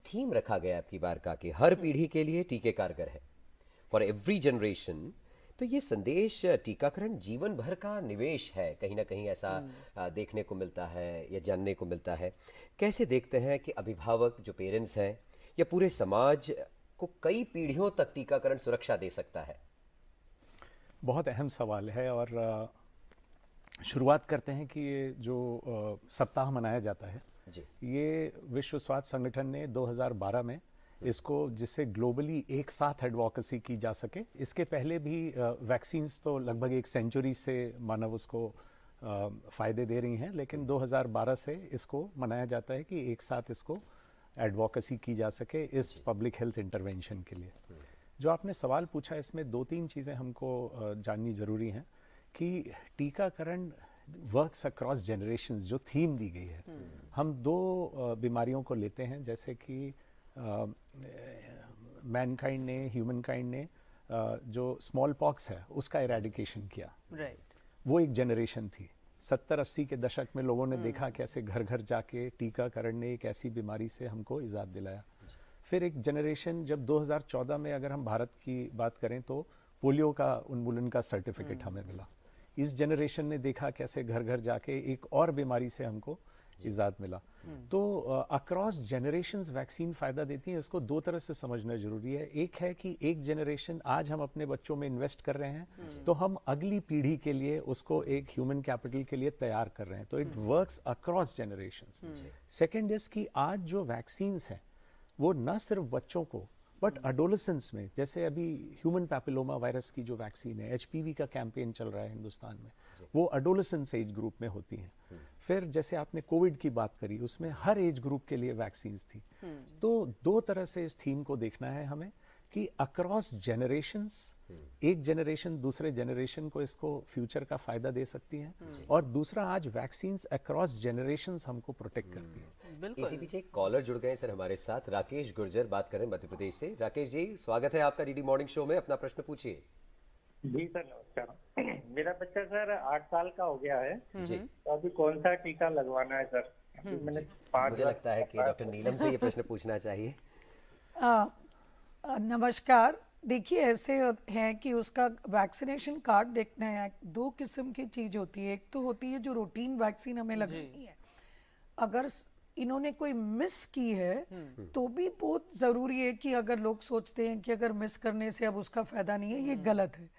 Theme रखा गया है आपकी बार का कि हर पीढ़ी के लिए टीके कारगर है, फॉर एवरी जनरेशन। तो ये संदेश टीकाकरण जीवन भर का निवेश है, कहीं ना कहीं ऐसा देखने को मिलता है या जानने को मिलता है। कैसे देखते हैं कि अभिभावक जो पेरेंट्स हैं या पूरे समाज को कई पीढ़ियों तक टीकाकरण सुरक्षा दे सकता है? बहुत अहम सवाल है। और शुरुआत करते हैं कि ये जो सप्ताह मनाया जाता है जी। ये विश्व स्वास्थ्य संगठन ने 2012 में इसको, जिससे ग्लोबली एक साथ एडवोकेसी की जा सके। इसके पहले भी वैक्सीन्स तो लगभग एक सेंचुरी से मानव उसको फ़ायदे दे रही हैं, लेकिन 2012 से इसको मनाया जाता है कि एक साथ इसको एडवोकेसी की जा सके इस पब्लिक हेल्थ इंटरवेंशन के लिए। जो आपने सवाल पूछा, इसमें दो तीन चीज़ें हमको जाननी ज़रूरी हैं कि टीकाकरण वर्क्स अक्रॉस जनरेशन्स, जो थीम दी गई है। हम दो बीमारियों को लेते हैं, जैसे कि मैनकाइंड ने, ह्यूमन काइंड ने जो स्मॉल पॉक्स है उसका इरेडिकेशन किया। वो एक जनरेशन थी। 70-80 के दशक में लोगों ने देखा कैसे घर घर जाके टीकाकरण ने एक ऐसी बीमारी से हमको इजाद दिलाया। फिर एक जनरेशन, जब 2014 में अगर हम भारत की बात करें तो पोलियो का उन्मूलन का सर्टिफिकेट हमें मिला। इस जनरेशन ने देखा कैसे घर घर जाके एक और बीमारी से हमको इजाद मिला। तो अक्रॉस जनरेशन्स वैक्सीन फ़ायदा देती हैं। इसको दो तरह से समझना जरूरी है। एक है कि एक जनरेशन आज हम अपने बच्चों में इन्वेस्ट कर रहे हैं, तो हम अगली पीढ़ी के लिए उसको एक ह्यूमन कैपिटल के लिए तैयार कर रहे हैं। तो it works across generations. Second is कि आज जो वैक्सीन्स हैं वो न सिर्फ बच्चों को बट अडोलेसेंस में, जैसे अभी ह्यूमन पैपिलोमा वायरस की जो वैक्सीन है, एचपीवी का कैंपेन चल रहा है हिंदुस्तान में, वो अडोलेसेंस एज ग्रुप में होती हैं। फिर जैसे आपने कोविड की बात करी, उसमें हर एज ग्रुप के लिए वैक्सीन्स थी। तो दो तरह से इस थीम को देखना है हमें कि अक्रॉस जनरेशन्स, एक जनरेशन दूसरे जनरेशन को इसको फ्यूचर का फायदा दे सकती हैं, और दूसरा आज वैक्सीन्स अक्रॉस जनरेशन्स हमको प्रोटेक्ट करती हैं। इसी पीछे एक कॉलर जुड़ गए सर हमारे साथ, राकेश गुर्जर बात करें मध्य प्रदेश से। राकेश जी, स्वागत है आपका डीडी मॉर्निंग शो में, अपना प्रश्न पूछिए। जी सर, नमस्कार। मेरा बच्चा सर 8 साल का हो गया है जी। तो अभी कौन सा टीका लगवाना है सर? मैंने 5 मुझे लगता है कि डॉक्टर नीलम से ये प्रश्न पूछना चाहिए। नमस्कार। देखिए, ऐसे है कि उसका वैक्सीनेशन कार्ड देखना है। दो किस्म की चीज होती है। एक तो होती है जो रूटीन वैक्सीन हमें लगानी है। अगर इन्होंने कोई मिस की है तो भी बहुत जरूरी है कि अगर लोग सोचते हैं कि अगर मिस करने से अब उसका फायदा नहीं है, ये गलत है।